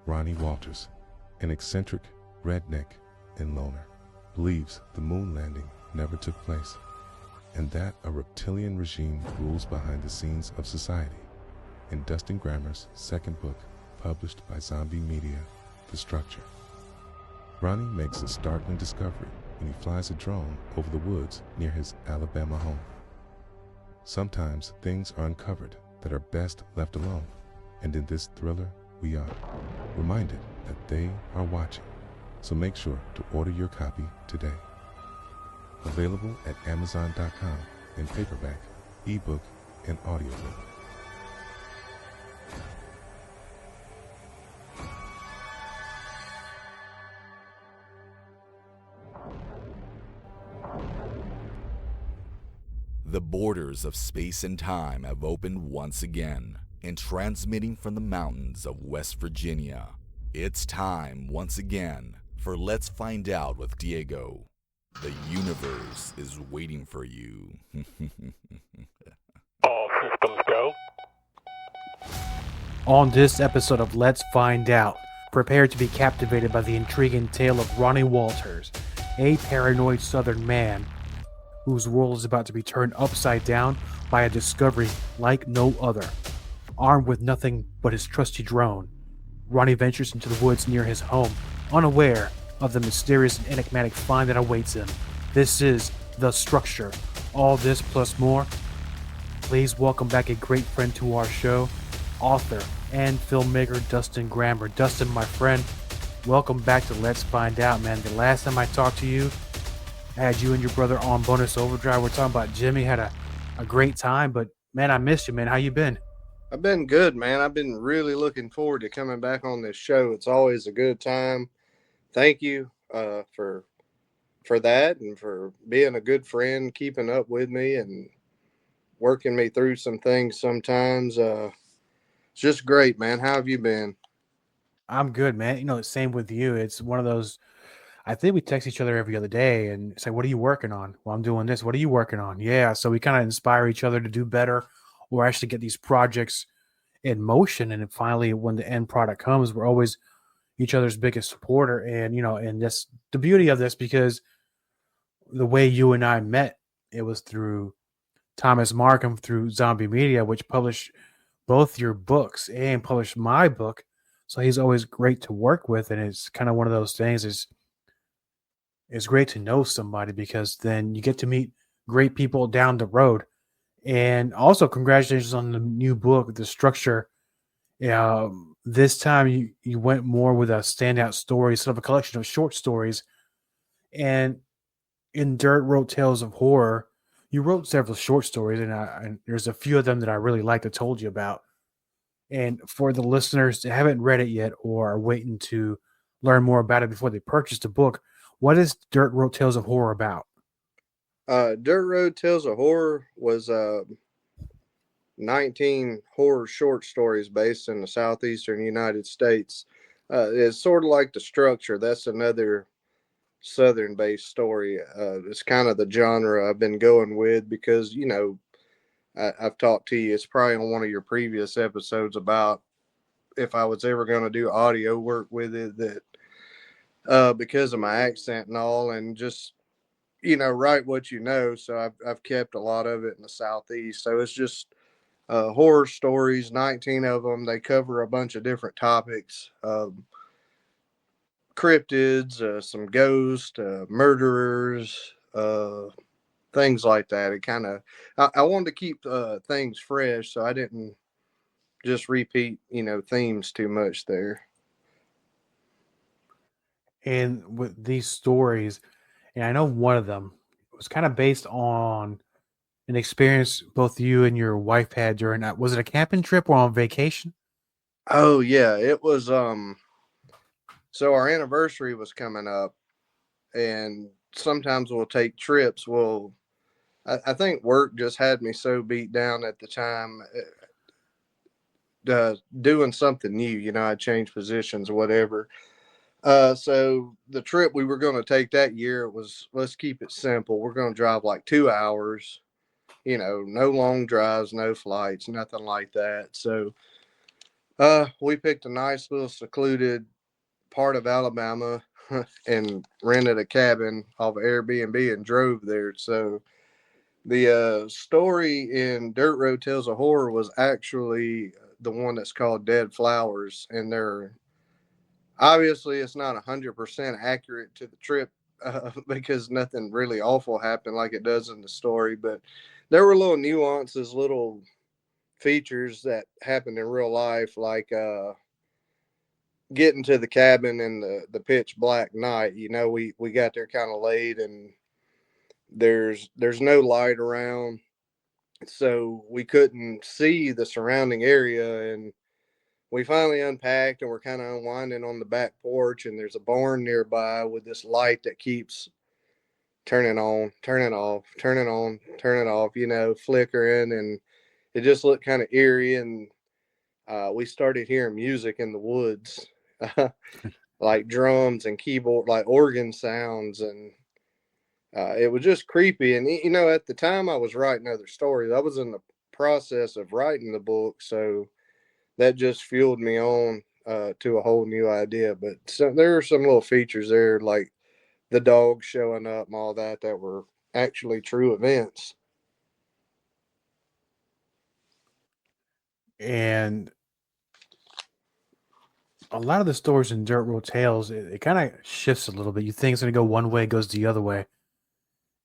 Ronnie Walters, an eccentric redneck and loner, believes the moon landing never took place, and that a reptilian regime rules behind the scenes of society. In Dustin Grammer's second book, published by Zombie Media, The Structure, Ronnie makes a startling discovery when he flies a drone over the woods near his Alabama home. Sometimes things are uncovered that are best left alone, and in this thriller, we are reminded that they are watching. So make sure to order your copy today. Available at Amazon.com in paperback, ebook, and audiobook. The borders of space and time have opened once again, and transmitting from the mountains of West Virginia, it's time once again for Let's Find Out with Diego. The universe is waiting for you. All systems go. On this episode of Let's Find Out, prepare to be captivated by the intriguing tale of Ronnie Walters, a paranoid southern man whose world is about to be turned upside down by a discovery like no other. Armed with nothing but his trusty drone, Ronnie ventures into the woods near his home, unaware of the mysterious and enigmatic find that awaits him. This is The Structure. All this plus more. Please welcome back a great friend to our show, author and filmmaker Dustin Grammer. Dustin, my friend, welcome back to Let's Find Out, man. The last time I talked to you, I had you and your brother on Bonus Overdrive. We're talking about Jimmy. Had a great time, but man, I missed you, man. How you been? I've been good, man. I've been really looking forward to coming back on this show. It's always a good time. Thank you for that and for being a good friend, keeping up with me and working me through some things sometimes. It's just great, man. How have you been? I'm good, man. You know, same with you. It's one of those, I think we text each other every other day and say, what are you working on? Well, I'm doing this. What are you working on? Yeah. So we kind of inspire each other to do better or actually get these projects in motion. And then finally, when the end product comes, we're always each other's biggest supporter. And, you know, and that's the beauty of this, because the way you and I met, it was through Thomas Markham, through Zombie Media, which published both your books and published my book. So he's always great to work with. And it's kind of one of those things it's great to know somebody, because then you get to meet great people down the road. And also congratulations on the new book, The Structure. This time you went more with a standout story, sort of a collection of short stories. And in Dirt Road Tales of Horror, you wrote several short stories, and there's a few of them that I really liked to told you about. And for the listeners that haven't read it yet or are waiting to learn more about it before they purchase the book, what is Dirt Road Tales of Horror about? Dirt Road Tales of Horror was 19 horror short stories based in the southeastern United States. It's sort of like The Structure. That's another southern-based story. It's kind of the genre I've been going with because, you know, I've talked to you. It's probably on one of your previous episodes about if I was ever going to do audio work with it, that because of my accent and all, and just, you know, write what you know. So I've kept a lot of it in the Southeast. So it's just horror stories, 19 of them. They cover a bunch of different topics, cryptids, some ghosts, murderers, things like that. It kind of, I wanted to keep things fresh, so I didn't just repeat, you know, themes too much there. And with these stories, and I know one of them was kind of based on an experience both you and your wife had during that. Was it a camping trip or on vacation? Oh yeah, it was. So our anniversary was coming up, and sometimes we'll take trips. Well, I think work just had me so beat down at the time, doing something new. You know, I changed positions or whatever. So the trip we were going to take that year was, let's keep it simple. We're going to drive like 2 hours, you know, no long drives, no flights, nothing like that. So We picked a nice little secluded part of Alabama and rented a cabin off Airbnb and drove there. So the story in Dirt Road Tales of Horror was actually the one that's called Dead Flowers, and they're obviously it's not 100% accurate to the trip because nothing really awful happened like it does in the story, but there were little nuances, little features that happened in real life, like getting to the cabin in the pitch black night. You know, we got there kind of late, and there's no light around, so we couldn't see the surrounding area. And we finally unpacked, and we're kind of unwinding on the back porch, and there's a barn nearby with this light that keeps turning on, turning off, turning on, turning off, you know, flickering, and it just looked kind of eerie. And we started hearing music in the woods, like drums and keyboard, like organ sounds, and it was just creepy. And you know, at the time I was writing other stories. I was in the process of writing the book, so that just fueled me on to a whole new idea. But there are some little features there, like the dog showing up and all that, that were actually true events. And a lot of the stories in Dirt Road Tales, it kind of shifts a little bit. You think it's going to go one way, it goes the other way.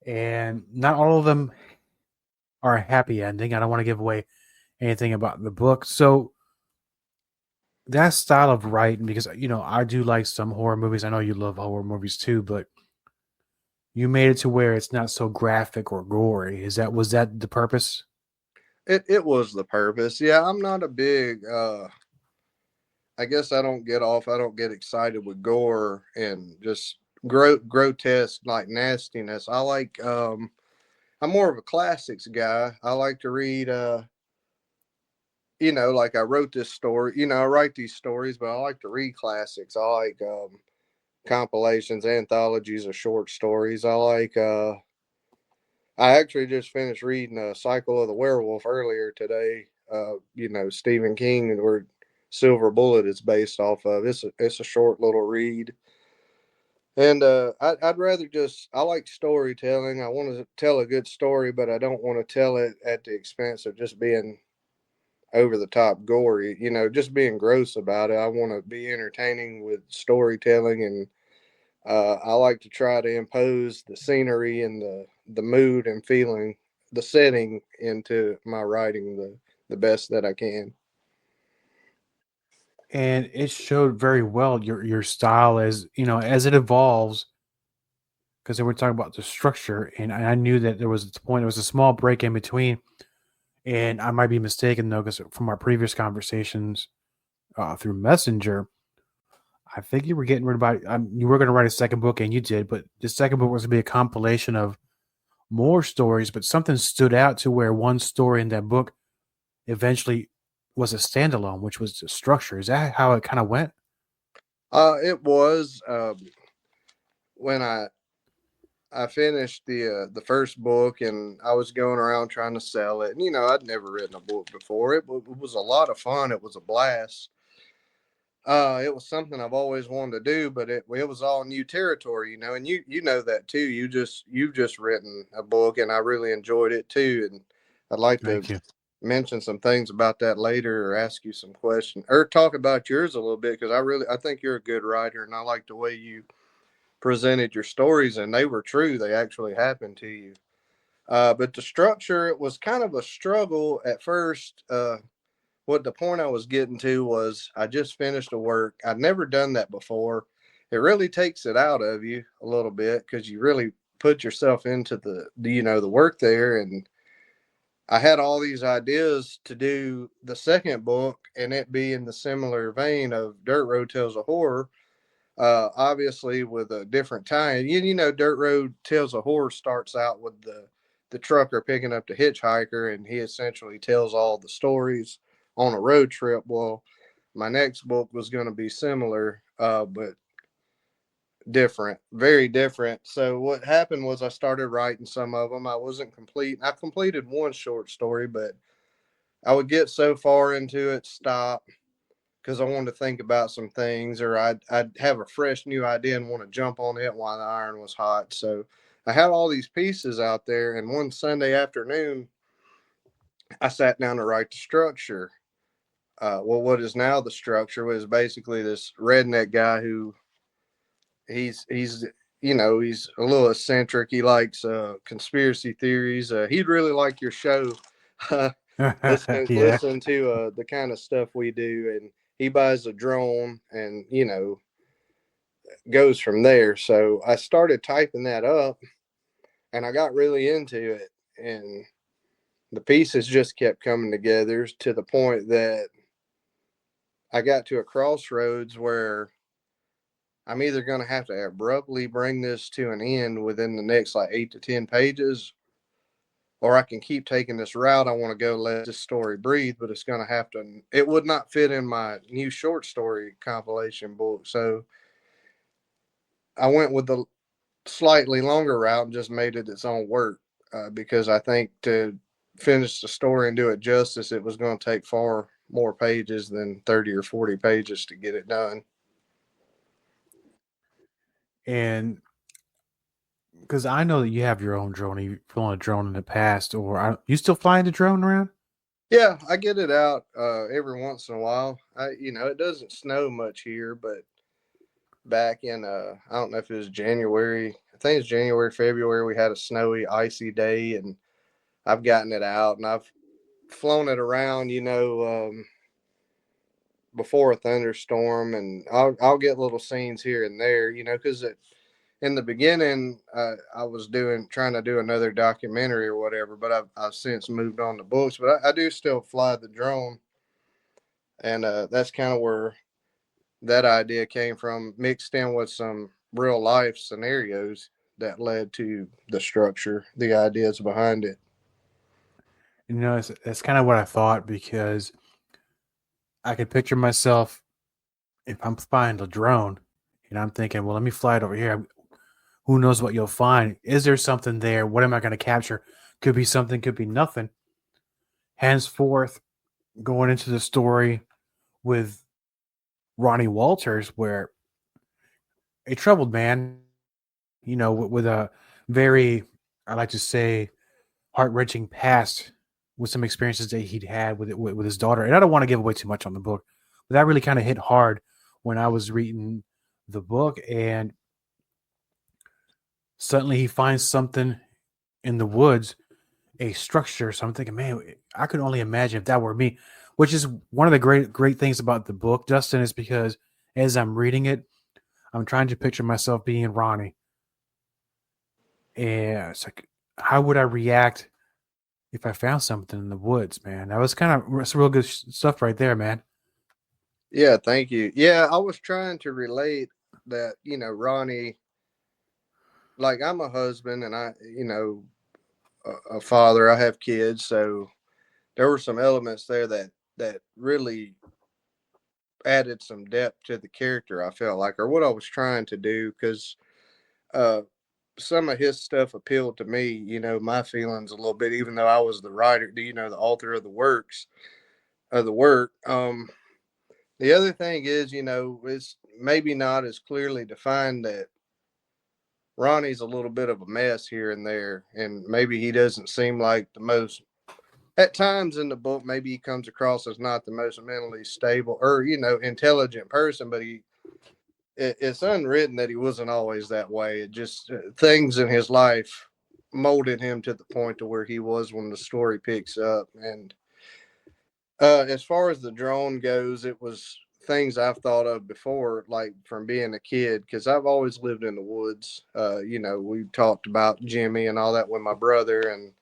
And not all of them are a happy ending. I don't want to give away anything about the book. So that style of writing, because, you know, I do like some horror movies. I know you love horror movies too, but you made it to where it's not so graphic or gory. Was that the purpose? It was the purpose. Yeah, I'm not a big I guess I don't get excited with gore and just grotesque like nastiness. I like I'm more of a classics guy. I like to read you know, like I wrote this story, you know, I write these stories, but I like to read classics. I like compilations, anthologies of short stories. I actually just finished reading Cycle of the Werewolf earlier today. You know, Stephen King, and where Silver Bullet is based off of. It's a short little read, and I'd rather just I like storytelling. I want to tell a good story, but I don't want to tell it at the expense of just being over the top gory. You know, just being gross about it. I want to be entertaining with storytelling, and I like to try to impose the scenery and the mood and feeling, the setting into my writing the best that I can. And it showed very well your style as, you know, as it evolves, because they were talking about the structure, and I knew that there was a point, there was a small break in between, and I might be mistaken though, because from our previous conversations through Messenger, I think you were getting rid about you were going to write a second book, and you did, but the second book was going to be a compilation of more stories, but something stood out to where one story in that book eventually was a standalone, which was the structure. Is that how it kind of went? It was when I finished the first book, and I was going around trying to sell it. And, you know, I'd never written a book before. It was a lot of fun. It was a blast. It was something I've always wanted to do, but it was all new territory, you know. And you know that too. You've just written a book, and I really enjoyed it too. And I'd like to Thank you. mention some things about that later, or ask you some questions, or talk about yours a little bit, because I think you're a good writer, and I like the way you presented your stories, and they were true. They actually happened to you. But the structure, it was kind of a struggle at first. What the point I was getting to was I just finished a work. I'd never done that before. It really takes it out of you a little bit because you really put yourself into you know, the work there. And I had all these ideas to do the second book, and it be in the similar vein of Dirt Road Tales of Horror, obviously with a different time. You know, Dirt Road Tales of Horror starts out with the trucker picking up the hitchhiker, and he essentially tells all the stories on a road trip. Well, my next book was going to be similar, but different, very different. So what happened was I started writing some of them. I completed one short story, but I would get so far into it, stop, because I wanted to think about some things, or I'd have a fresh new idea and want to jump on it while the iron was hot. So I had all these pieces out there, and one Sunday afternoon, I sat down to write the structure. Well, what is now the structure was basically this redneck guy who he's he's a little eccentric. He likes conspiracy theories. He'd really like your show. listen Yeah. listen to the kind of stuff we do, and he buys a drone and goes from there. So I started typing that up, and I got really into it, and the pieces just kept coming together to the point that I got to a crossroads where I'm either going to have to abruptly bring this to an end within the next like 8 to 10 pages, or I can keep taking this route. I want to go let this story breathe, but it's going to have to, it would not fit in my new short story compilation book. So I went with the slightly longer route and just made it its own work, because I think to finish the story and do it justice, it was going to take far more pages than 30 or 40 pages to get it done. And because I know that you have your own drone, you've flown a drone in the past, or you still flying the drone around? Yeah, I get it out every once in a while. It doesn't snow much here, but back in I don't know if it was January. I think it's January, February. We had a snowy, icy day, and I've gotten it out and I've flown it around. Before a thunderstorm, and I'll get little scenes here and there. Because in the beginning, I was trying to do another documentary or whatever, but I've since moved on to books. But I do still fly the drone, and that's kind of where that idea came from, mixed in with some real life scenarios that led to the structure, the ideas behind it. That's kind of what I thought, because I could picture myself if I'm flying the drone and I'm thinking, well, let me fly it over here. Who knows what you'll find? Is there something there? What am I going to capture? Could be something, could be nothing. Henceforth, going into the story with Ronnie Walters, where a troubled man, with a very, I like to say, heart-wrenching past, with some experiences that he'd had with his daughter. And I don't want to give away too much on the book, but that really kind of hit hard when I was reading the book. And suddenly he finds something in the woods, a structure. So I'm thinking, man, I could only imagine if that were me, which is one of the great things about the book, Dustin, is because as I'm reading it, I'm trying to picture myself being Ronnie. And it's like, how would I react if I found something in the woods, man? That was some real good stuff right there, man. Yeah, thank you. Yeah, I was trying to relate that, Ronnie, like I'm a husband and a father, I have kids. So there were some elements there that really added some depth to the character, I felt like, or what I was trying to do. Because uh, some of his stuff appealed to me, my feelings a little bit, even though I was the writer, the author of the works of the work. The other thing is, it's maybe not as clearly defined that Ronnie's a little bit of a mess here and there, and maybe he doesn't seem like the most. At times in the book, maybe he comes across as not the most mentally stable or intelligent person, but it's unwritten that he wasn't always that way. It just things in his life molded him to the point to where he was when the story picks up. And as far as the drone goes, it was things I've thought of before, like from being a kid, because I've always lived in the woods. We talked about Jimmy and all that with my brother and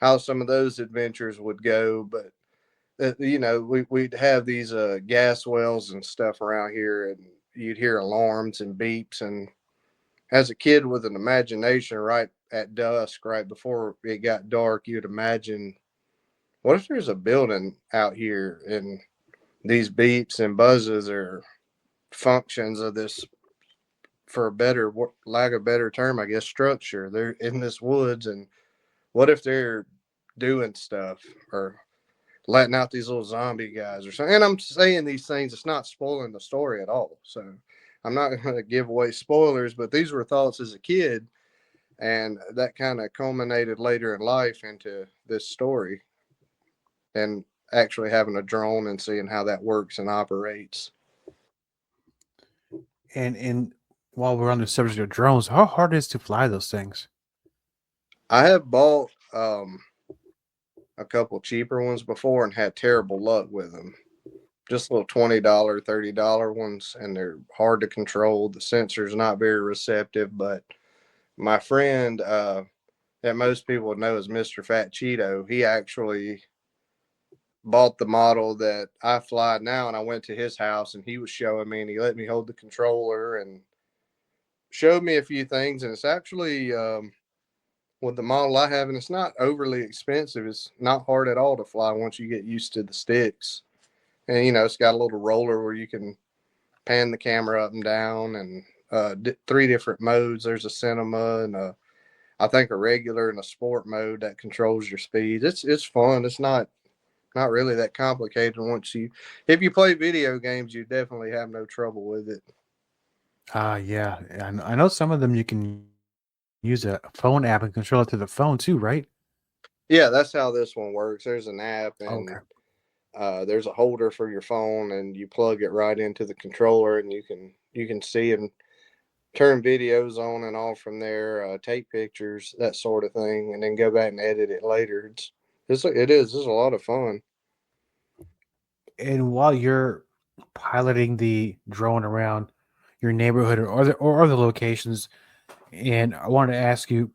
how some of those adventures would go. But, we'd have these gas wells and stuff around here, and you'd hear alarms and beeps. And as a kid with an imagination, right at dusk, right before it got dark, you'd imagine, what if there's a building out here and these beeps and buzzes are functions of this, for a better lack of a better term, I guess, structure. They're in this woods, and what if they're doing stuff? Or letting out these little zombie guys or something. And I'm saying these things, it's not spoiling the story at all. So I'm not going to give away spoilers, but these were thoughts as a kid. And that kind of culminated later in life into this story and actually having a drone and seeing how that works and operates. And while we're on the subject of drones, how hard it is to fly those things? I have bought a couple cheaper ones before and had terrible luck with them. Just little $20, $30 ones, and they're hard to control. The sensor's not very receptive, but my friend that most people would know as Mr. Fat Cheeto, he actually bought the model that I fly now, and I went to his house and he was showing me, and he let me hold the controller and showed me a few things. And it's actually with the model I have, and it's not overly expensive. It's not hard at all to fly once you get used to the sticks. And, you know, it's got a little roller where you can pan the camera up and down, and 3 different modes. There's a cinema and I think a regular and a sport mode that controls your speed. It's fun. It's not really that complicated. If you play video games, you definitely have no trouble with it. Yeah. I know some of them you can use a phone app and control it to the phone too, right? Yeah, that's how this one works. There's an app, and Okay. there's a holder for your phone, and you plug it right into the controller, and you can see and turn videos on and off from there, take pictures, that sort of thing, and then go back and edit it later. It's a lot of fun. And while you're piloting the drone around your neighborhood or other locations, and I wanted to ask you,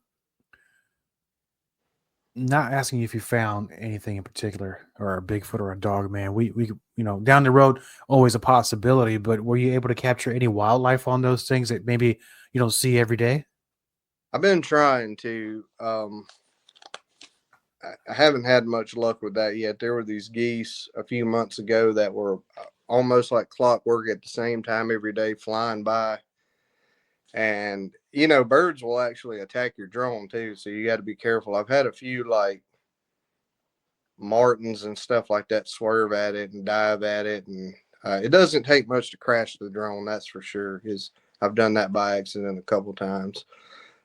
not asking you if you found anything in particular, or a Bigfoot or a dog man. We down the road, always a possibility, but were you able to capture any wildlife on those things that maybe you don't see every day? I've been trying to. I haven't had much luck with that yet. There were these geese a few months ago that were almost like clockwork at the same time every day flying by. And, you know, birds will actually attack your drone too. So you got to be careful. I've had a few like martins and stuff like that swerve at it and dive at it. And it doesn't take much to crash the drone, that's for sure. Because I've done that by accident a couple times.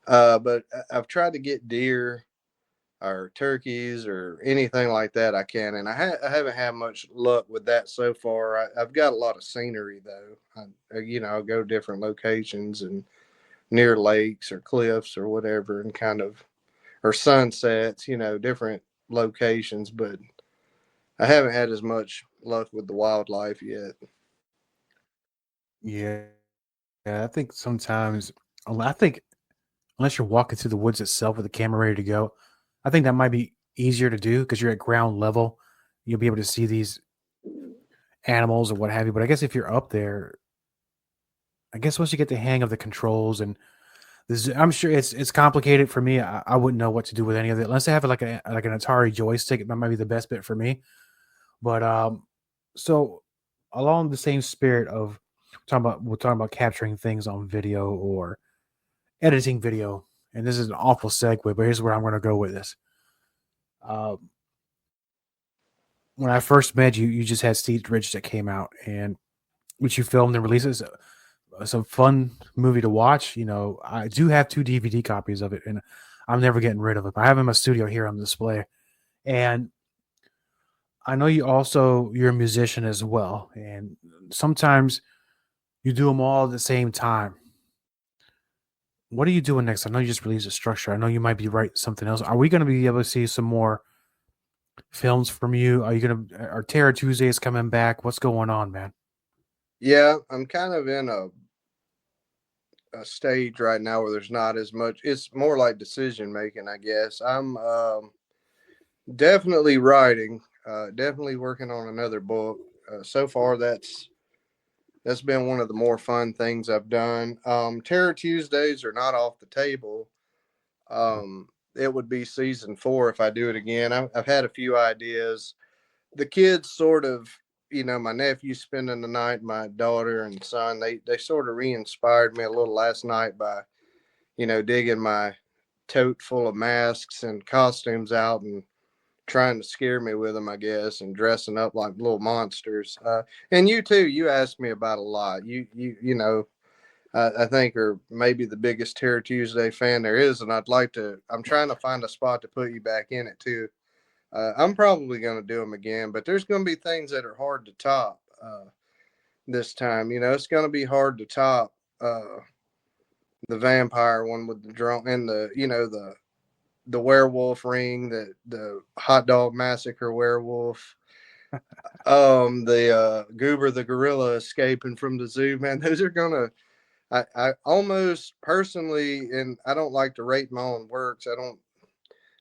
But I've tried to get deer or turkeys or anything like that I can. And I haven't had much luck with that so far. I've got a lot of scenery though. I'll go to different locations and near lakes or cliffs or whatever, and or sunsets, different locations, but I haven't had as much luck with the wildlife yet. Yeah, yeah. I think sometimes, I think unless you're walking through the woods itself with the camera ready to go, I think that might be easier to do because you're at ground level. You'll be able to see these animals or what have you. But I guess if you're up there, I guess once you get the hang of the controls and I'm sure it's complicated for me. I wouldn't know what to do with any of it unless I have like an Atari joystick. That might be the best bit for me. But so along the same spirit of we're talking about capturing things on video or editing video, and this is an awful segue, but here's where I'm going to go with this. When I first met you, you just had Steve Ridge that came out, and which you filmed and released. It's a fun movie to watch. You know, I do have 2 DVD copies of it, and I'm never getting rid of it. I have it in my studio here on display, and I know you're a musician as well, and sometimes you do them all at the same time. What are you doing next? I know you just released a structure. I know you might be writing something else. Are we going to be able to see some more films from you? Are Terror Tuesdays coming back? What's going on, man? Yeah, I'm kind of in a stage right now where there's not as much. It's more like decision making, I guess. I'm definitely writing, definitely working on another book. So far, that's been one of the more fun things I've done. Terror Tuesdays are not off the table. It would be season 4 if I do it again. I've had a few ideas. The kids sort of, my nephew spending the night, my daughter and son, they sort of re-inspired me a little last night by, digging my tote full of masks and costumes out and trying to scare me with them, I guess, and dressing up like little monsters. And you too, you asked me about a lot. You know, I think are maybe the biggest Terror Tuesday fan there is, and I'm trying to find a spot to put you back in it too. I'm probably going to do them again, but there's going to be things that are hard to top this time. You know, it's going to be hard to top the vampire one with the drone and the werewolf ring, the hot dog massacre werewolf, the Goober the gorilla escaping from the zoo. Man, those are gonna. I almost personally, and I don't like to rate my own works.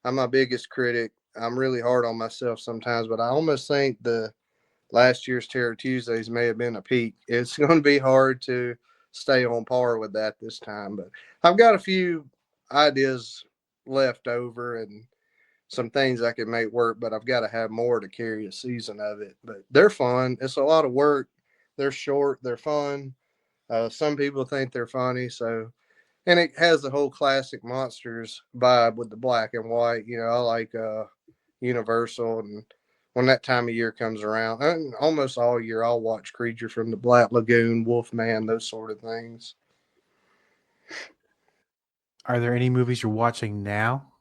I'm my biggest critic. I'm really hard on myself sometimes, but I almost think the last year's Terror Tuesdays may have been a peak. It's going to be hard to stay on par with that this time, but I've got a few ideas left over and some things I can make work, but I've got to have more to carry a season of it. But they're fun. It's a lot of work. They're short. They're fun. Some people think they're funny. So, and it has the whole classic monsters vibe with the black and white. You know, I like Universal, and when that time of year comes around, and almost all year, I'll watch Creature from the Black Lagoon, Wolfman, those sort of things. Are there any movies you're watching now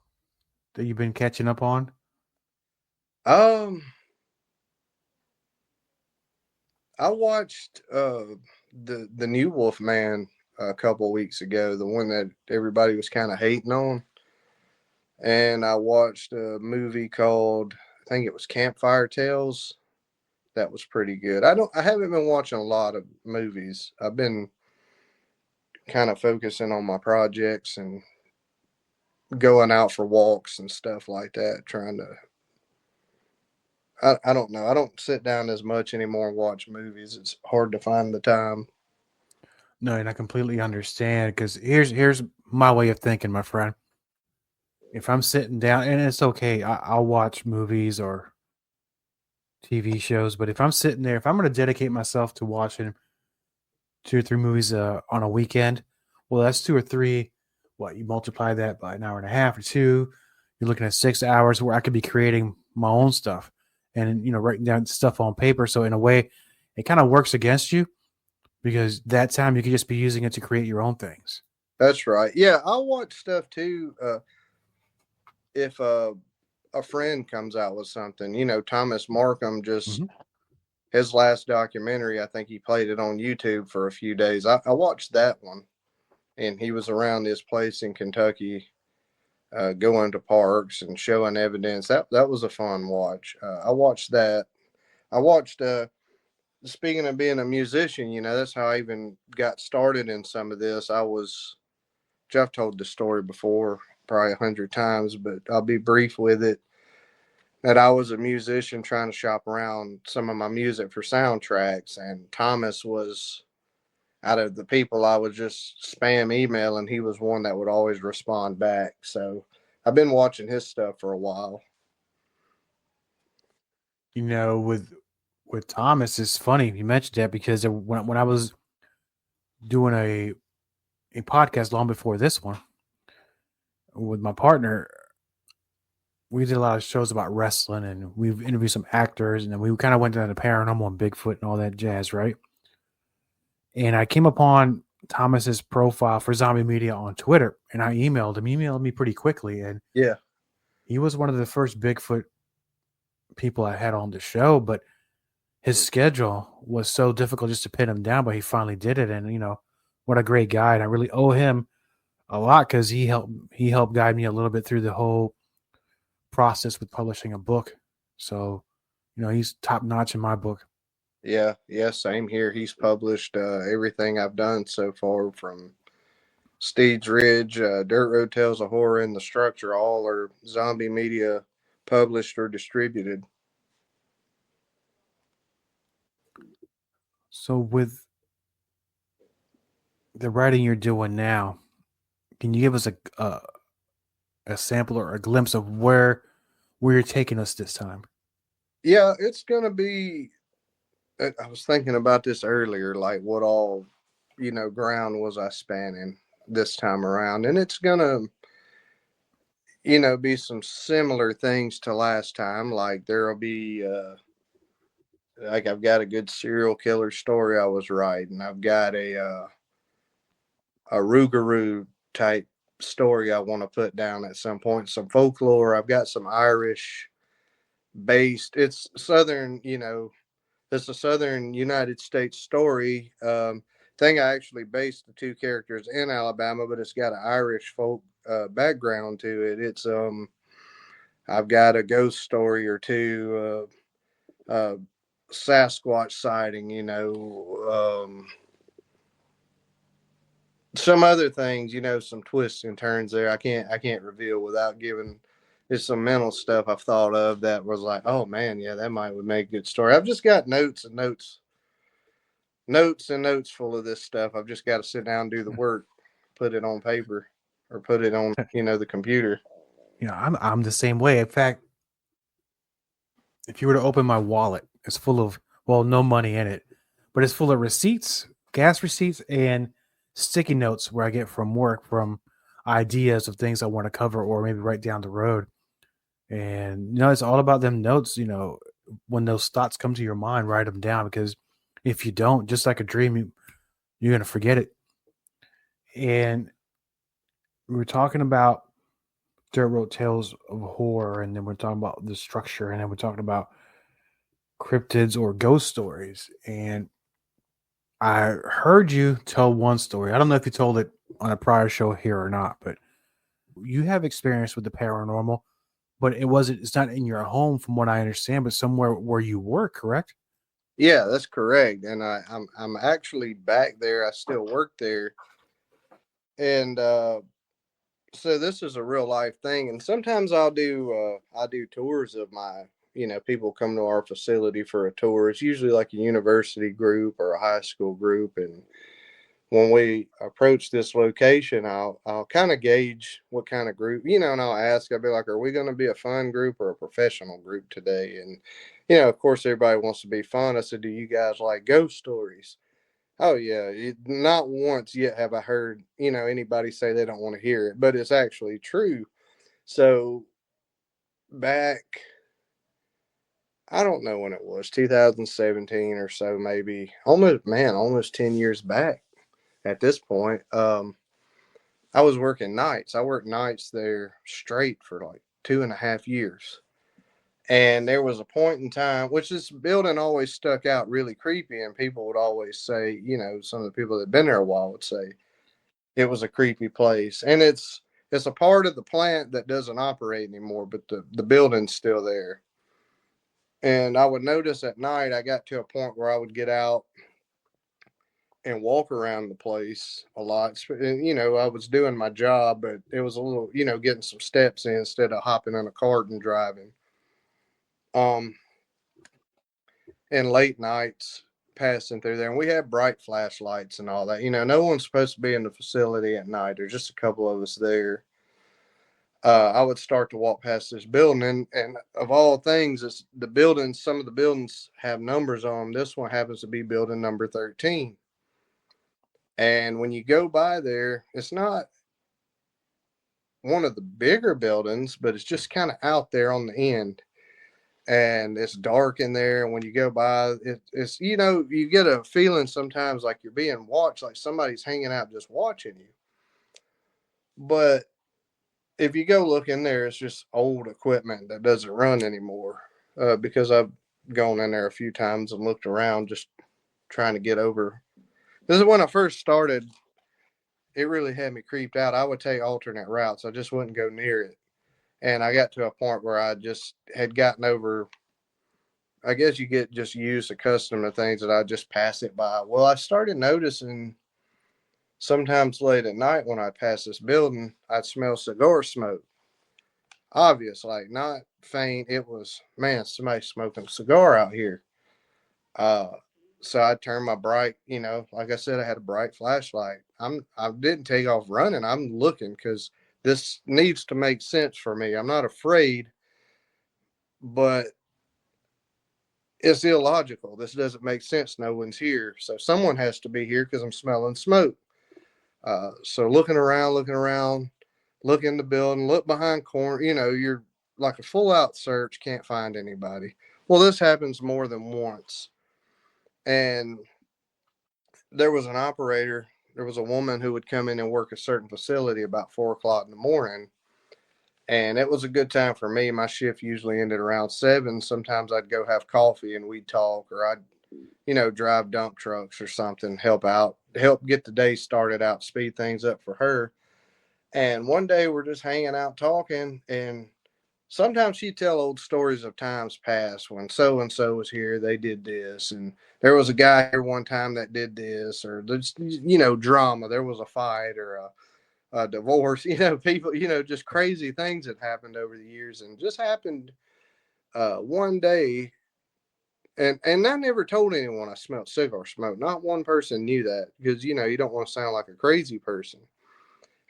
that you've been catching up on? I watched the new Wolfman a couple weeks ago, the one that everybody was kind of hating on, and I watched a movie called, I think it was Campfire Tales. That was pretty good. I haven't been watching a lot of movies. I've been kind of focusing on my projects and going out for walks and stuff like that, trying to I don't know. I don't sit down as much anymore and watch movies. It's hard to find the time. No, and I completely understand, because here's my way of thinking, my friend. If I'm sitting down, and it's okay, I'll watch movies or TV shows, but if I'm sitting there, if I'm going to dedicate myself to watching 2 or 3 movies on a weekend, well, that's 2 or 3. What, you multiply that by an hour and a half or 2, you're looking at 6 hours where I could be creating my own stuff and, you know, writing down stuff on paper. So in a way, it kind of works against you, because that time you could just be using it to create your own things. That's right. Yeah, I'll watch stuff too. If a friend comes out with something, you know, Thomas Markham just his last documentary, I think he played it on YouTube for a few days. I watched that one, and he was around this place in Kentucky, going to parks and showing evidence. That was a fun watch. I watched that. I watched. Speaking of being a musician, you know, that's how I even got started in some of this. Jeff told the story before, probably 100 times, but I'll be brief with it. That I was a musician trying to shop around some of my music for soundtracks, and Thomas was, out of the people I would just spam email, and he was one that would always respond back. So I've been watching his stuff for a while. You know, with Thomas, it's funny you mentioned that, because when I was doing a podcast long before this one with my partner, we did a lot of shows about wrestling, and we've interviewed some actors, and then we kind of went down to paranormal and Bigfoot and all that jazz, right? And I came upon Thomas's profile for Zombie Media on Twitter, and I emailed him. He emailed me pretty quickly, and yeah, he was one of the first Bigfoot people I had on the show, but his schedule was so difficult just to pin him down, but he finally did it. And, you know, what a great guy. And I really owe him a lot, because he helped guide me a little bit through the whole process with publishing a book. So, you know, he's top notch in my book. Yeah, same here. He's published everything I've done so far, from Steed's Ridge, Dirt Road Tales of Horror, and The Structure. All are Zombie Media published or distributed. So with the writing you're doing now, can you give us a sample or a glimpse of where you're taking us this time? Yeah, it's going to be, I was thinking about this earlier, like what all, you know, ground was I spanning this time around. And it's going to, be some similar things to last time. Like there'll be, like I've got a good serial killer story I was writing. I've got a Rougarou type story I want to put down at some point. Some folklore. I've got some Irish based. It's southern, it's a southern United States story. Thing I actually based the two characters in Alabama, but it's got an Irish folk background to it. It's I've got a ghost story or two, Sasquatch sighting, some other things, some twists and turns there. I can't reveal without giving. It's some mental stuff I've thought of that was like, oh man, yeah, that would make a good story. I've just got notes and notes full of this stuff. I've just got to sit down and do the work, put it on paper, or put it on, the computer. I'm the same way. In fact, if you were to open my wallet, it's full of, well, no money in it, but it's full of receipts, gas receipts, and sticky notes where I get from work, from ideas of things I want to cover or maybe right down the road. And it's all about them notes. When those thoughts come to your mind, write them down, because if you don't, just like a dream, you're gonna forget it. And we were talking about Dirt Road Tales of Horror, and then we're talking about the structure, and then we're talking about cryptids or ghost stories. And I heard you tell one story. I don't know if you told it on a prior show here or not, but you have experience with the paranormal, but it's not in your home from what I understand, but somewhere where you work, correct? Yeah, that's correct. And I'm actually back there. I still work there. And so this is a real life thing. And sometimes I do tours of my, people come to our facility for a tour. It's usually like a university group or a high school group. And when we approach this location, I'll kind of gauge what kind of group, and I'll ask, I'll be like, are we going to be a fun group or a professional group today? And, of course, everybody wants to be fun. I said, do you guys like ghost stories? Oh, yeah. Not once yet have I heard, anybody say they don't want to hear it, but it's actually true. So back, I don't know when it was, 2017 or so, maybe almost 10 years back at this point. I was working nights. I worked nights there straight for like 2.5 years. And there was a point in time, which this building always stuck out really creepy. And people would always say, some of the people that had been there a while would say it was a creepy place. And it's a part of the plant that doesn't operate anymore, but the building's still there. And I would notice at night, I got to a point where I would get out and walk around the place a lot. And, I was doing my job, but it was a little, getting some steps in instead of hopping in a cart and driving. And late nights passing through there. And we had bright flashlights and all that. No one's supposed to be in the facility at night. There's just a couple of us there. I would start to walk past this building, and of all things, it's the buildings. Some of the buildings have numbers on them. This one happens to be building number 13. And when you go by there, it's not one of the bigger buildings, but it's just kind of out there on the end. And it's dark in there. And when you go by, it's, you get a feeling sometimes like you're being watched, like somebody's hanging out just watching you. But if you go look in there, it's just old equipment that doesn't run anymore. Because I've gone in there a few times and looked around just trying to get over. This is when I first started. It really had me creeped out. I would take alternate routes. I just wouldn't go near it. And I got to a point where I just had gotten over, I guess you get just used, accustomed to things that I just pass it by. Well, I started noticing sometimes late at night when I pass this building, I'd smell cigar smoke. Obvious, like not faint. It was, man, somebody smoking a cigar out here. So I turned my bright, like I said, I had a bright flashlight. I didn't take off running. I'm looking because this needs to make sense for me. I'm not afraid, but it's illogical. This doesn't make sense. No one's here. So someone has to be here because I'm smelling smoke. So looking around, look in the building, look behind corner, you're like a full out search, can't find anybody. Well, this happens more than once. And there was an operator, there was a woman who would come in and work a certain facility about 4 o'clock in the morning. And it was a good time for me. My shift usually ended around 7. Sometimes I'd go have coffee and we'd talk, or I'd, drive dump trucks or something, help get the day started out, speed things up for her. And one day we're just hanging out talking, and sometimes she'd tell old stories of times past when so and so was here, they did this, and there was a guy here one time that did this, or there's drama. There was a fight or a divorce. People, just crazy things that happened over the years, and just happened one day. And I never told anyone I smelled cigar smoke. Not one person knew that, because you don't want to sound like a crazy person.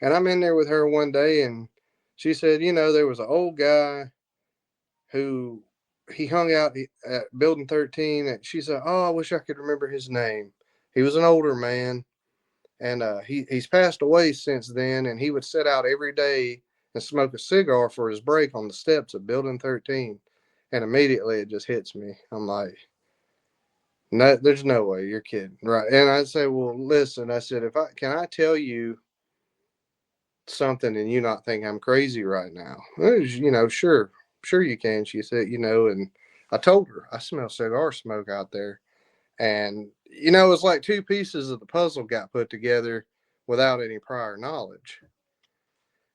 And I'm in there with her one day, and she said, there was an old guy who he hung out at building 13. And she said, oh, I wish I could remember his name. He was an older man, and he's passed away since then. And he would sit out every day and smoke a cigar for his break on the steps of building 13. And immediately it just hits me. I'm like, no, there's no way, you're kidding, right? And I say, well, listen, I said, can I tell you something and you not think I'm crazy right now? Sure you can. She said, and I told her I smell cigar smoke out there. And, it's like two pieces of the puzzle got put together without any prior knowledge.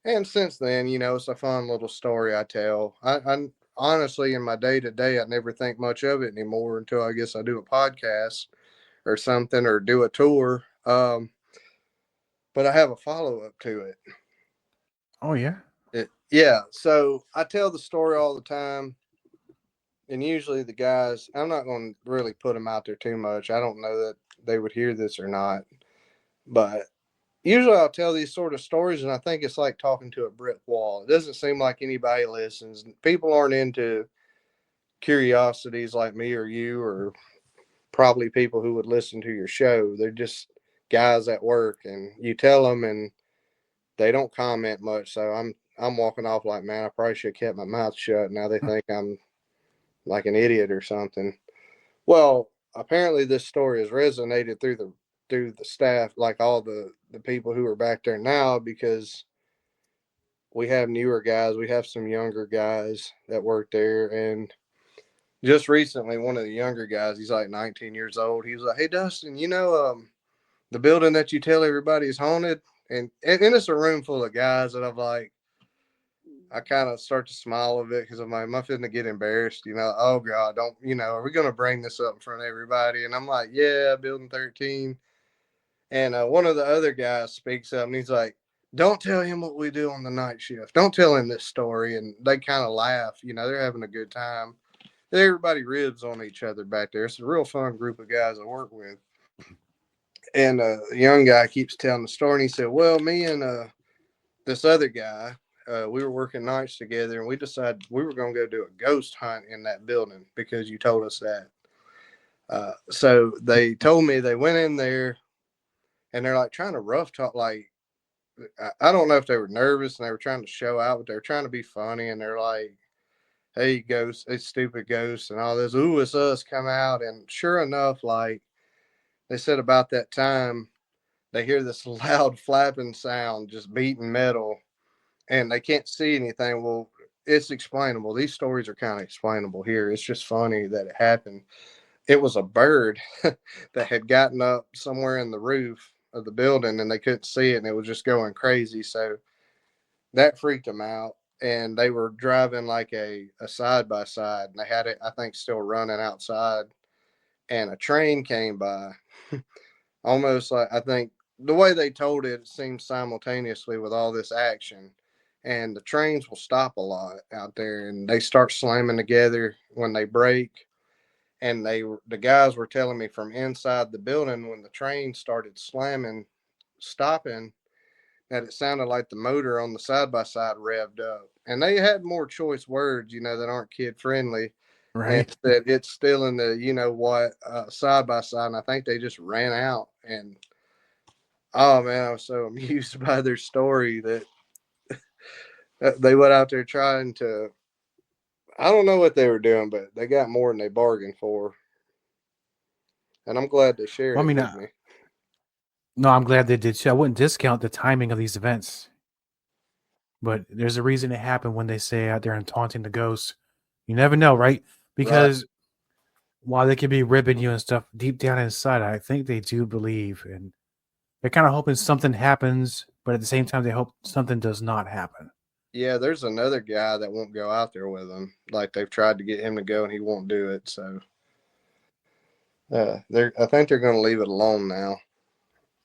And since then, it's a fun little story I tell. I honestly, in my day to day, I never think much of it anymore until I guess I do a podcast or something, or do a tour. But I have a follow up to it. Oh yeah. Yeah. So I tell the story all the time. And usually the guys, I'm not going to really put them out there too much. I don't know that they would hear this or not. But usually I'll tell these sort of stories, and I think it's like talking to a brick wall. It doesn't seem like anybody listens. People aren't into curiosities like me or you, or probably people who would listen to your show. They're just guys at work, and you tell them and they don't comment much. So I'm walking off like, man, I probably should have kept my mouth shut. Now they think I'm like an idiot or something. Well, apparently this story has resonated through the staff, like all the people who are back there now, because we have newer guys, we have some younger guys that work there. And just recently, one of the younger guys, he's like 19 years old, he was like, hey Dustin, the building that you tell everybody is haunted, and it's a room full of guys that I kind of start to smile a bit, because I'm like, am I finna get embarrassed? Oh God, don't, are we going to bring this up in front of everybody? And I'm like, yeah, building 13. And one of the other guys speaks up, and he's like, don't tell him what we do on the night shift. Don't tell him this story. And they kind of laugh, they're having a good time. Everybody ribs on each other back there. It's a real fun group of guys I work with. And a young guy keeps telling the story, and he said, well, me and this other guy, we were working nights together, and we decided we were going to go do a ghost hunt in that building because you told us that. So they told me they went in there, and they're like trying to rough talk. Like, I don't know if they were nervous and they were trying to show out, but they were trying to be funny. And they're like, hey, ghosts, hey, stupid ghosts, and all this. Ooh, it's us, come out. And sure enough, like they said, about that time, they hear this loud flapping sound, just beating metal, and they can't see anything. Well, it's explainable. These stories are kind of explainable here. It's just funny that it happened. It was a bird that had gotten up somewhere in the roof of the building, and they couldn't see it, and it was just going crazy. So that freaked them out. And they were driving like a side by side, and they had it, I think, still running outside. And a train came by, almost like, I think the way they told it, it seemed simultaneously with all this action. And the trains will stop a lot out there, and they start slamming together when they brake. And the guys were telling me from inside the building, when the train started stopping, that it sounded like the motor on the side by side revved up. And they had more choice words, that aren't kid friendly. Right. And that it's still in the side by side. And I think they just ran out. And oh man, I was so amused by their story that They went out there trying to. I don't know what they were doing, but they got more than they bargained for, and I'm glad they shared Well, I it mean, with me. no, I'm glad they did too. I wouldn't discount the timing of these events, but there's a reason it happened when they say out there and taunting the ghosts. You never know, right? Right. Because while they could be ribbing you and stuff, deep down inside, I think they do believe, and they're kind of hoping something happens, but at the same time, they hope something does not happen. Yeah, there's another guy that won't go out there with them. Like they've tried to get him to go, and he won't do it. So, I think they're going to leave it alone now.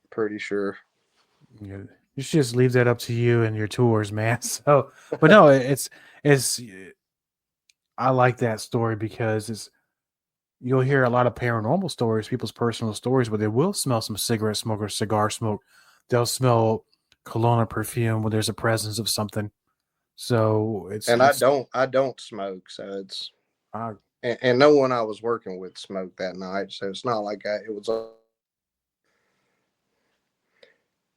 Pretty sure. You should just leave that up to you and your tours, man. So, but no, it's. I like that story because you'll hear a lot of paranormal stories, people's personal stories, where they will smell some cigarette smoke or cigar smoke. They'll smell cologne or perfume when there's a presence of something. So And I don't smoke, so it's uh, and no one I was working with smoked that night, so it's not like it was.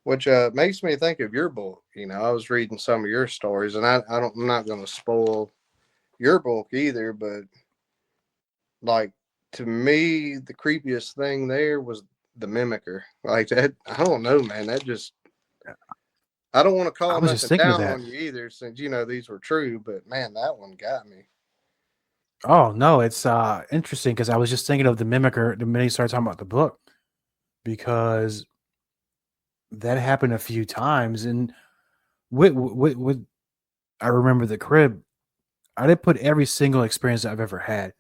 Which makes me think of your book. You know, I was reading some of your stories, and I'm not going to spoil your book either, but like to me, the creepiest thing there was the mimicker. Like that, I don't know, man. That just I don't want to I call was just nothing thinking of down that. on you either, since you know these were true. But man, that one got me. Oh no, it's interesting because I was just thinking of the mimicker the minute you started talking about the book because that happened a few times, and with I remember the crib. I didn't put every single experience I've ever had.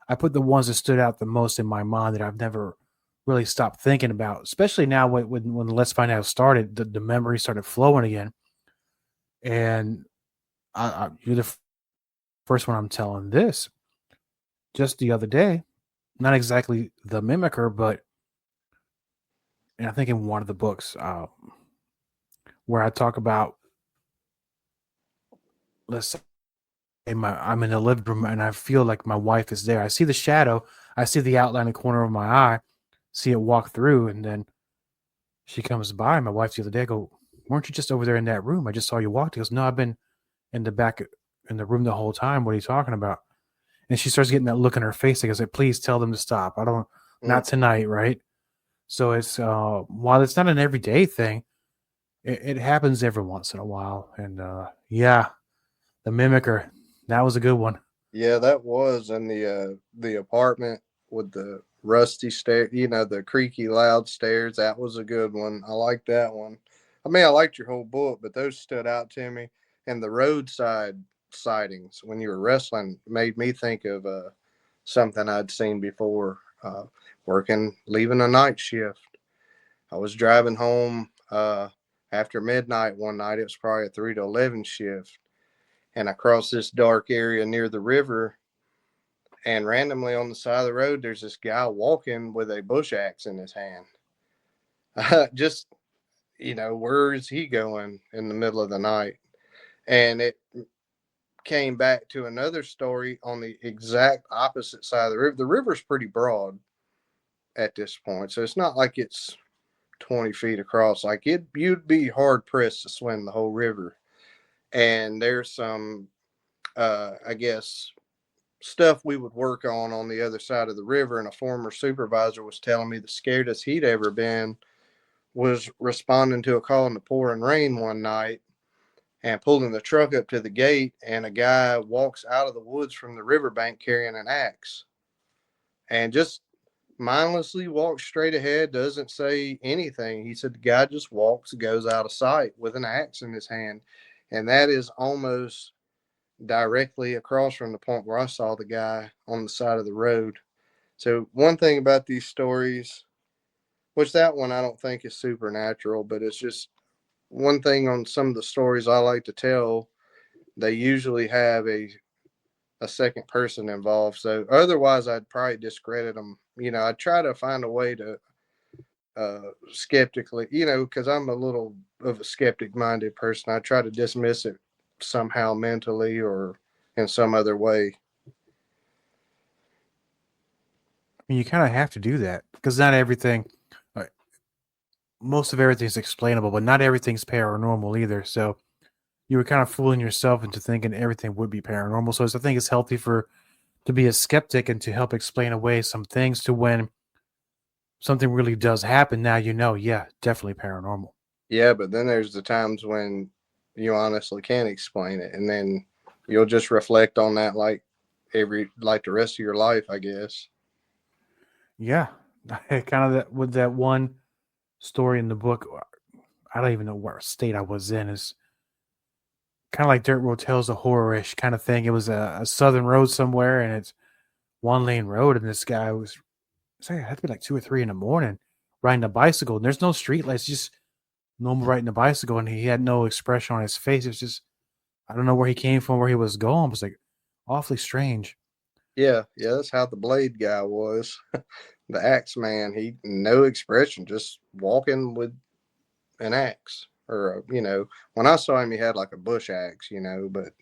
I put the ones that stood out the most in my mind that I've never really stopped thinking about. Especially now when Let's Find Out started, the memory started flowing again, and you're the first one I'm telling this. Just the other day, not exactly the mimicker, but and I think in one of the books where I talk about, let's say, I'm in the living room and I feel like my wife is there. I see the shadow, I see the outline in the corner of my eye, see it walk through, and then she comes by. My wife the other day, I go, weren't you just over there in that room? I just saw you walk. She goes, no, I've been in the back in the room the whole time. What are you talking about? And she starts getting that look in her face. I go, please tell them to stop. I don't, not tonight, right? So it's while it's not an everyday thing, it happens every once in a while. And yeah, the mimicker, that was a good one. Yeah, that was in the apartment with the rusty stair. You know, the creaky, loud stairs. That was a good one. I like that one. I mean, I liked your whole book, but those stood out to me. And the roadside sightings when you were wrestling made me think of something I'd seen before. Leaving a night shift. I was driving home after midnight one night. It was probably a 3 to 11 shift. And I crossed this dark area near the river. And randomly on the side of the road, there's this guy walking with a bush axe in his hand. Just, you know, where is he going in the middle of the night? And it came back to another story on the exact opposite side of the river. The river's pretty broad at this point, so it's not like it's 20 feet across. Like you'd be hard pressed to swim the whole river. And there's some, I guess, stuff we would work on the other side of the river. And a former supervisor was telling me the scaredest he'd ever been was responding to a call in the pouring rain one night and pulling the truck up to the gate, and a guy walks out of the woods from the riverbank carrying an axe and just mindlessly walks straight ahead, doesn't say anything. He said the guy just walks, goes out of sight with an axe in his hand. And that is almost directly across from the point where I saw the guy on the side of the road. So one thing about these stories, which that one I don't think is supernatural, but it's just one thing on some of the stories I like to tell, they usually have a second person involved. So otherwise, I'd probably discredit them. You know, I try to find a way to skeptically, you know, because I'm a little of a skeptic minded person. I try to dismiss it somehow mentally or in some other way. I mean, you kind of have to do that because not everything, most of everything is explainable, but not everything's paranormal either. So you were kind of fooling yourself into thinking everything would be paranormal. So I think it's healthy to be a skeptic and to help explain away some things to when something really does happen. Now yeah, definitely paranormal. Yeah, but then there's the times when you honestly can't explain it, and then you'll just reflect on that like the rest of your life, I guess. Yeah, kind of that with that one story in the book. I don't even know what state I was in. Is kind of like Dirt Road Tales, a horror-ish kind of thing. It was a southern road somewhere, and it's one lane road, and this guy was saying it had to be like 2 or 3 in the morning riding a bicycle, and there's no street lights, just normal riding a bicycle, and he had no expression on his face. It was just, I don't know where he came from, where he was going. It was like awfully strange. Yeah, that's how the Blade guy was. The axe man, he no expression, just walking with an axe. Or, when I saw him, he had like a bush axe, but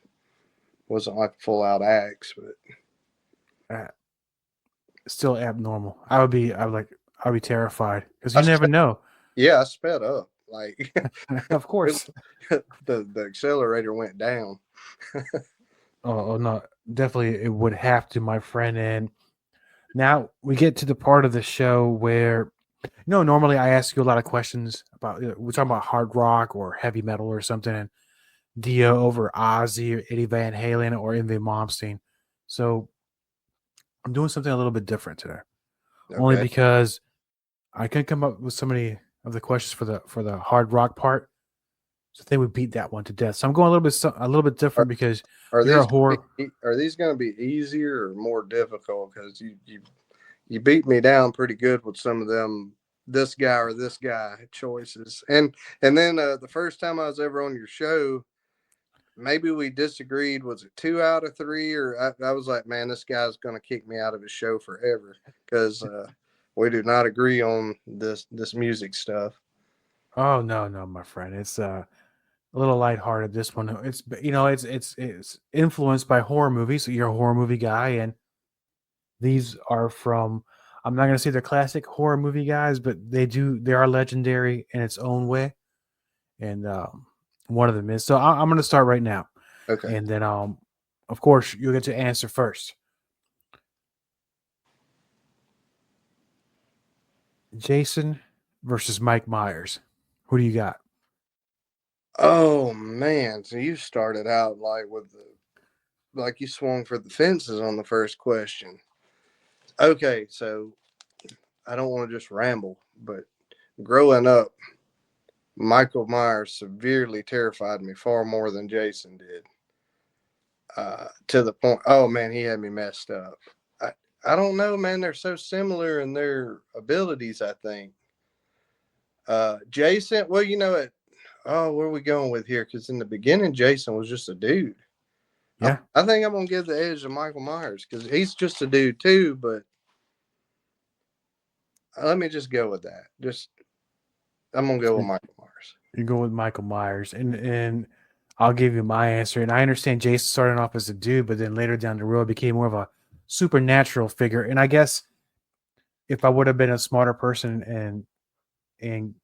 wasn't like a full out axe. But Still abnormal. I'd be terrified because you never know. Yeah, I sped up. Like, of course, the accelerator went down. Oh no, definitely it would have to, my friend. And now we get to the part of the show where, normally I ask you a lot of questions about, we're talking about hard rock or heavy metal or something, and Dio over Ozzy or Eddie Van Halen or Yngwie Malmsteen. So I'm doing something a little bit different today, only because I couldn't come up with so many of the questions for the hard rock part. So they would beat that one to death. So I'm going a little bit different because you're a horror. Are these going to be easier or more difficult? Because you beat me down pretty good with some of them, this guy or this guy choices. And then the first time I was ever on your show, maybe we disagreed. Was it 2 out of 3? Or I was like, man, this guy's going to kick me out of his show forever because we do not agree on this music stuff. Oh no, my friend. It's a little lighthearted. This one, it's influenced by horror movies. So you're a horror movie guy, and these are from, I'm not going to say they're classic horror movie guys, but they are legendary in its own way. And one of them is, so I'm going to start right now. Okay. And then, of course, you'll get to answer first. Jason versus Mike Myers. Who do you got? Oh man, so you started out like you swung for the fences on the first question. Okay, so I don't want to just ramble, but growing up, Michael Myers severely terrified me far more than Jason did. To the point, oh man, he had me messed up. I don't know, man. They're so similar in their abilities, I think. Jason, well, where are we going with here? Because in the beginning, Jason was just a dude. Yeah. I think I'm going to give the edge to Michael Myers because he's just a dude too, but let me just go with that. I'm going to go with Michael Myers. You go with Michael Myers, and I'll give you my answer. And I understand Jason started off as a dude, but then later down the road became more of a supernatural figure. And I guess if I would have been a smarter person and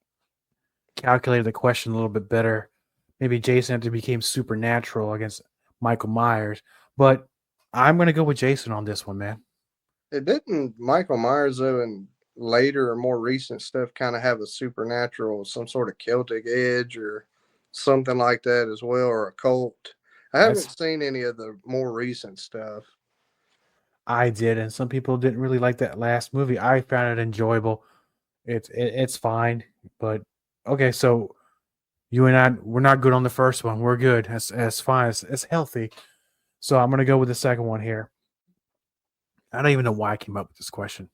calculated the question a little bit better, maybe Jason became supernatural against Michael Myers. But I'm going to go with Jason on this one, man. It didn't Michael Myers, though, and later or more recent stuff kind of have a supernatural, some sort of Celtic edge or something like that as well, or a cult. I haven't seen any of the more recent stuff. I did, and some people didn't really like that last movie. I found it enjoyable. It's fine, but okay. So you and I, we're not good on the first one. We're good. That's fine. It's healthy. So I'm gonna go with the second one here. I don't even know why I came up with this question.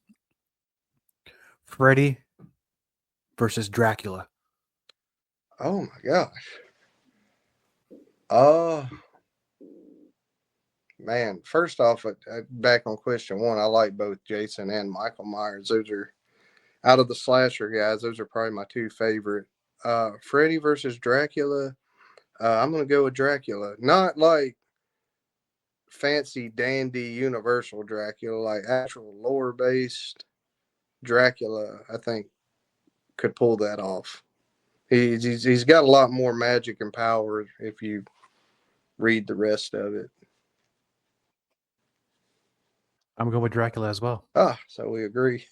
Freddy versus Dracula. Oh my gosh. Man, first off, back on question 1, I like both Jason and Michael Myers. Those are, out of the slasher guys, those are probably my 2 favorite. Freddy versus Dracula. I'm going to go with Dracula. Not like fancy dandy universal Dracula, like actual lore based Dracula, I think could pull that off. He's got a lot more magic and power if you read the rest of it. I'm going with Dracula as well. Ah, so we agree.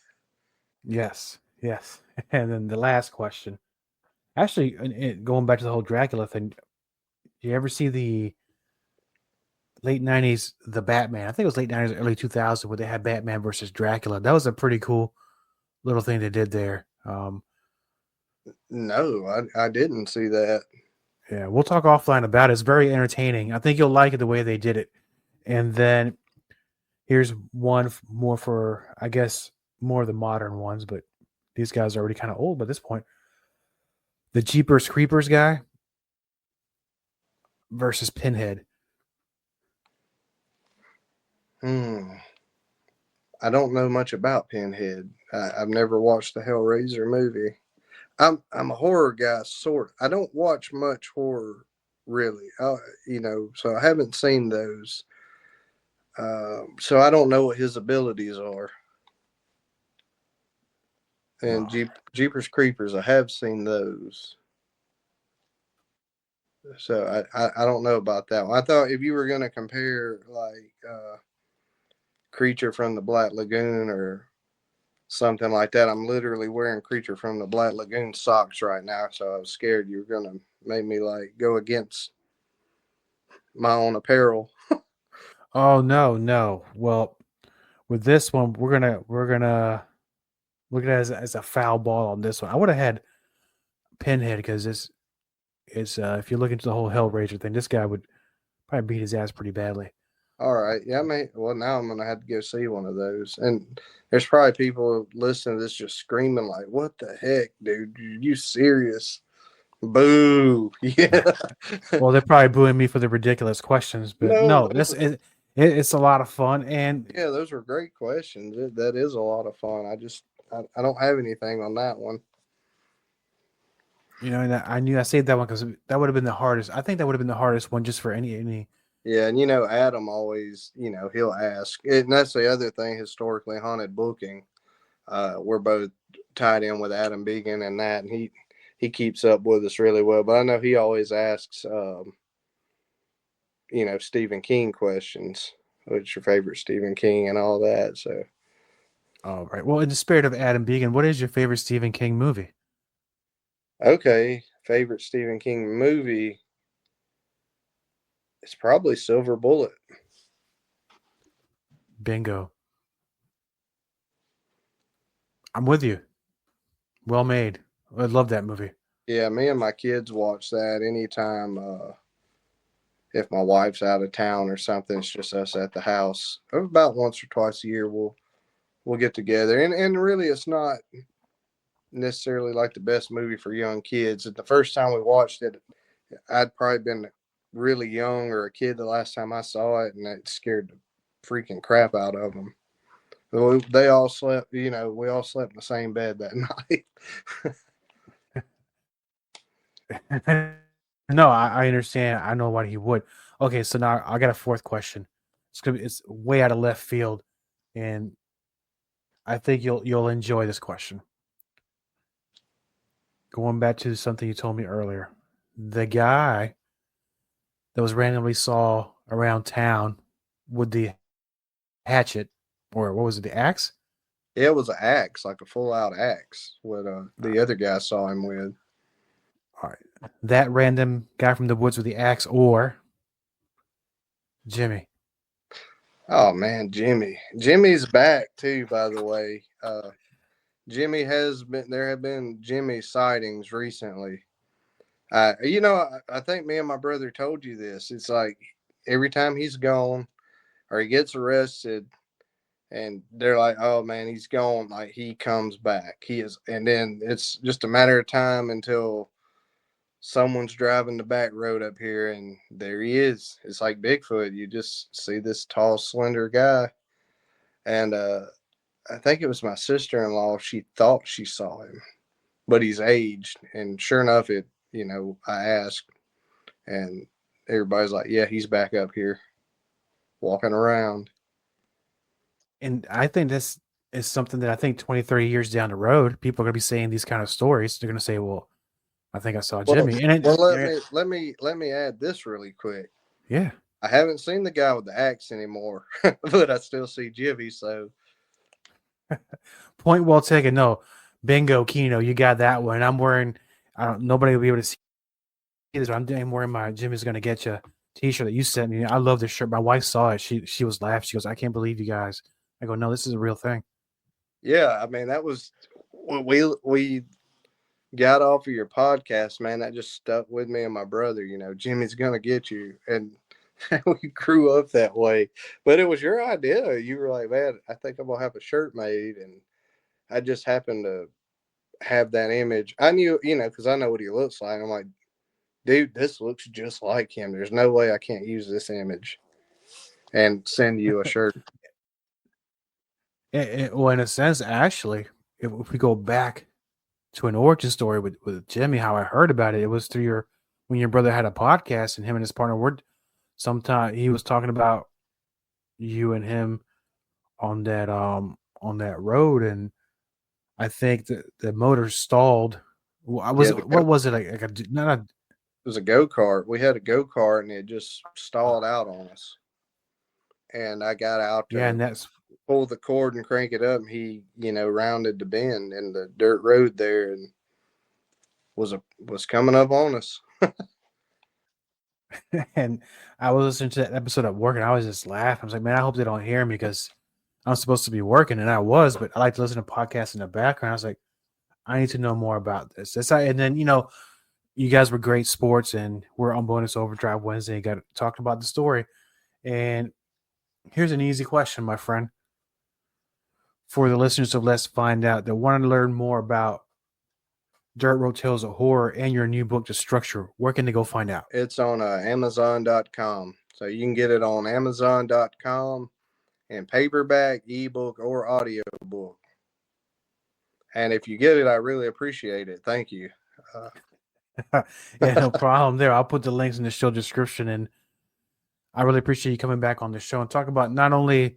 Yes. And then the last question. Actually, going back to the whole Dracula thing, you ever see the late 90s, the Batman? I think it was late 90s, early 2000s, where they had Batman versus Dracula. That was a pretty cool little thing they did there. No, I didn't see that. Yeah, we'll talk offline about it. It's very entertaining. I think you'll like it the way they did it. And then here's one more for, I guess, more of the modern ones, but these guys are already kind of old by this point. The Jeepers Creepers guy versus Pinhead. I don't know much about Pinhead. I've never watched the Hellraiser movie. I'm a horror guy, sort. I don't watch much horror, really. So I haven't seen those. So I don't know what his abilities are. And Jeepers Creepers, I have seen those. So I don't know about that one. I thought if you were going to compare like Creature from the Black Lagoon or something like that, I'm literally wearing Creature from the Black Lagoon socks right now. So I was scared you were going to make me like go against my own apparel. Oh no. Well, with this one, we're gonna look at it as a foul ball on this one. I would have had Pinhead because it's if you look into the whole Hellraiser thing, this guy would probably beat his ass pretty badly. All right. Yeah, well, now I'm going to have to go see one of those. And there's probably people listening to this just screaming like, what the heck, dude? Are you serious? Boo. Yeah. Well, they're probably booing me for the ridiculous questions, but no it's a lot of fun. And yeah, those were great questions. That is a lot of fun. I don't have anything on that one. And I saved that one because that would have been the hardest. I think that would have been the hardest one just for any. Yeah, and Adam always, he'll ask. And that's the other thing, historically haunted booking. We're both tied in with Adam Began and that, and he keeps up with us really well. But I know he always asks, Stephen King questions. What's your favorite Stephen King and all that? So. All right. Well, in the spirit of Adam Began, what is your favorite Stephen King movie? Okay, favorite Stephen King movie. It's probably Silver Bullet. Bingo. I'm with you. Well made. I love that movie. Yeah, me and my kids watch that anytime. If my wife's out of town or something, it's just us at the house. About once or twice a year, we'll get together. And really, it's not necessarily like the best movie for young kids. The first time we watched it, I'd probably been really young or a kid the last time I saw it, and it scared the freaking crap out of them. They all slept, we all slept in the same bed that night. No, I understand. I know why he would. Okay, so now I got a fourth question. It's way out of left field, and I think you'll enjoy this question. Going back to something you told me earlier, the guy that was randomly saw around town with the hatchet, or what was it, the axe? Yeah, it was an axe, like a full-out axe, what the other guy saw him with. All right. That random guy from the woods with the axe, or Jimmy? Oh, man, Jimmy. Jimmy's back, too, by the way. Jimmy there have been Jimmy sightings recently. I think me and my brother told you this. It's like every time he's gone or he gets arrested and they're like, oh man, he's gone. Like he comes back. And then it's just a matter of time until someone's driving the back road up here and there he is. It's like Bigfoot. You just see this tall, slender guy. And, I think it was my sister-in-law. She thought she saw him, but he's aged. And sure enough, I asked, and everybody's like, yeah, he's back up here walking around. And I think this is something that I think 20, 30 years down the road, people are going to be saying these kind of stories. They're going to say, well, I think I saw Jimmy. Well, let me add this really quick. Yeah. I haven't seen the guy with the axe anymore, but I still see Jivvy. So Point well taken. No, bingo, Kino, you got that one. I'm wearing. Nobody will be able to see this. But I'm wearing my Jimmy's gonna get you T-shirt that you sent me. I love this shirt. My wife saw it. She was laughing. She goes, "I can't believe you guys." I go, "No, this is a real thing." yeah, I mean that was we got off of your podcast, man. That just stuck with me and my brother. You know, Jimmy's gonna get you, and we grew up that way. But it was your idea. You were like, man, I think I'm gonna have a shirt made, and I just happened to have that image. I knew, you know, because I know what he looks like. I'm like, dude, this looks just like him. There's no way I can't use this image and send you a shirt. Well, in a sense, actually, if we go back to an origin story with Jimmy, how I heard about it, it was through when your brother had a podcast and him and his partner were sometime he was talking about you and him on that road, and I think the motor stalled. What was it like not a It was a go-kart. We had a go-kart and it just stalled out on us. And I got out to and that's pull the cord and crank it up. And he, you know, rounded the bend in the dirt road there and was coming up on us. and I was listening to that episode at work and I was just laughing. I was like, man, I hope they don't hear me because I'm supposed to be working, and I was, but I like to listen to podcasts in the background. I was like, I need to know more about this. And then, you know, you guys were great sports, and we're on Bonus Overdrive Wednesday. You got to talk about the story. And here's an easy question, my friend. For the listeners of Let's Find Out that want to learn more about Dirt Road Tales of Horror and your new book, The Structure, where can they go find out? It's on Amazon.com. So you can get it on Amazon.com in paperback, ebook, or audiobook. And if you get it, I really appreciate it. Thank you. Yeah, no problem there. I'll put the links in the show description, and I really appreciate you coming back on the show and talk about not only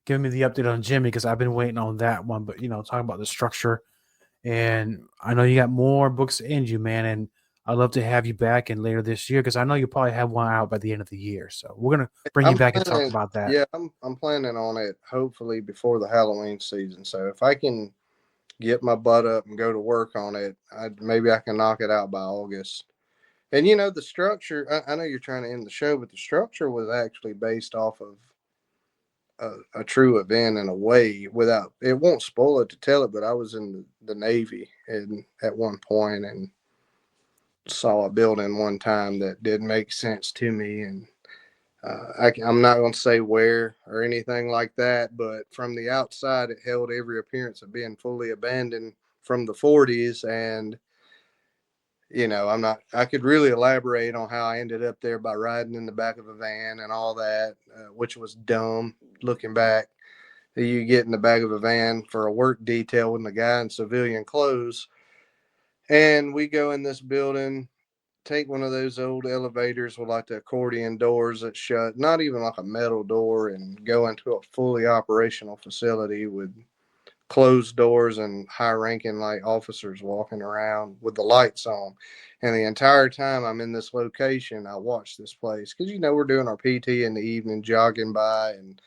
giving me the update on Jimmy, because I've been waiting on that one, but, you know, talking about The Structure. And I know you got more books in you, man, and I'd love to have you back in later this year because I know you'll probably have one out by the end of the year. So we're going to bring you back and talk about that. Yeah, I'm planning on it hopefully before the Halloween season. So if I can get my butt up and go to work on it, maybe I can knock it out by August. And, you know, The Structure, I know you're trying to end the show, but The Structure was actually based off of a true event in a way. Without, it won't spoil it to tell it, but I was in the Navy at one point and saw a building one time that didn't make sense to me. And I'm not going to say where or anything like that, but from the outside, it held every appearance of being fully abandoned from the 40s. And, you know, I could really elaborate on how I ended up there by riding in the back of a van and all that, which was dumb looking back. You get in the back of a van for a work detail with a guy in civilian clothes. And we go in this building, take one of those old elevators with like the accordion doors that shut, not even like a metal door, and go into a fully operational facility with closed doors and high-ranking like officers walking around with the lights on. And the entire time I'm in this location, I watch this place because, you know, we're doing our PT in the evening, jogging by, and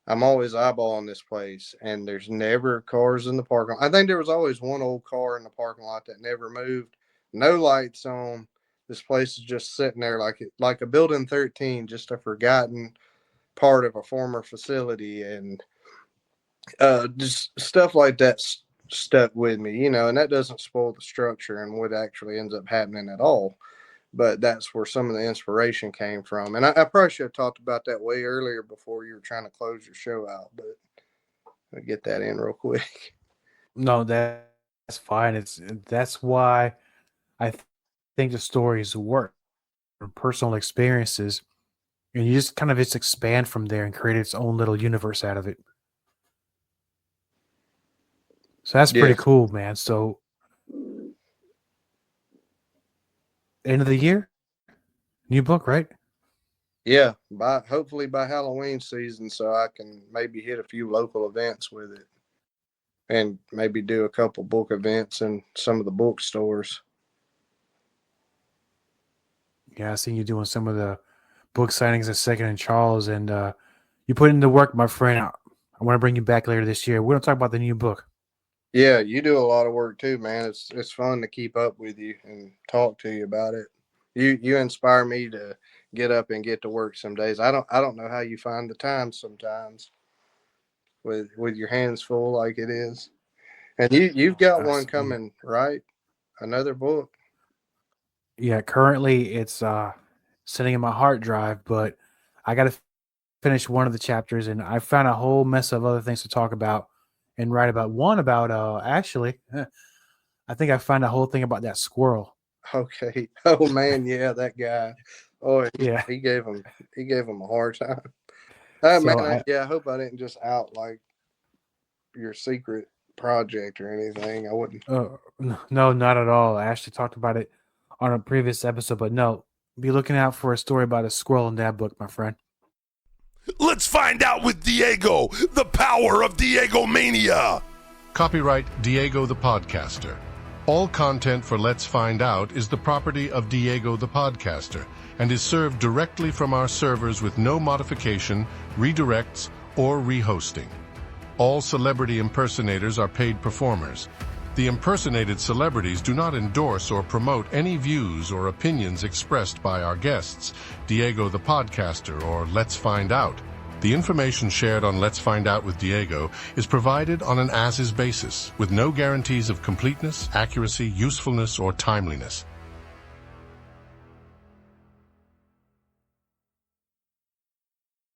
I'm always eyeballing this place. And there's never cars in the parking lot. I think there was always one old car in the parking lot that never moved. No lights on. This place is just sitting there like a building 13, just a forgotten part of a former facility. And just stuff like that stuck with me, you know, and that doesn't spoil the structure and what actually ends up happening at all. But that's where some of the inspiration came from. And I probably should have talked about that way earlier before you were trying to close your show out, but I'll get that in real quick. No, that's fine. That's why I think the stories work, personal experiences, and you just kind of just expand from there and create its own little universe out of it. So that's pretty cool, man. So end of the year, new book, right? Yeah, hopefully by Halloween season, so I can maybe hit a few local events with it, and maybe do a couple book events in some of the bookstores. Yeah, I seen you doing some of the book signings at Second and Charles, and you put into work, my friend. I want to bring you back later this year. We're going to talk about the new book. Yeah, you do a lot of work too, man. It's fun to keep up with you and talk to you about it. You inspire me to get up and get to work some days. I don't know how you find the time sometimes with your hands full like it is. And you've got one coming, right? Another book. Yeah, currently it's sitting in my hard drive, but I got to finish one of the chapters, and I found a whole mess of other things to talk about and write about. One about actually, I think I found a whole thing about that squirrel. Okay. Oh man, yeah, that guy. Oh Yeah, he gave him a hard time. So Man, I hope I didn't just out like your secret project or anything. I wouldn't. no, not at all. I actually talked about it on a previous episode, but no, be looking out for a story about a squirrel in that book, my friend. Let's find out with Diego, the power of Diego Mania. Copyright Diego the Podcaster. All content for Let's Find Out is the property of Diego the Podcaster and is served directly from our servers with no modification, redirects, or rehosting. All celebrity impersonators are paid performers. The impersonated celebrities do not endorse or promote any views or opinions expressed by our guests, Diego the Podcaster, or Let's Find Out. The information shared on Let's Find Out with Diego is provided on an as-is basis, with no guarantees of completeness, accuracy, usefulness, or timeliness.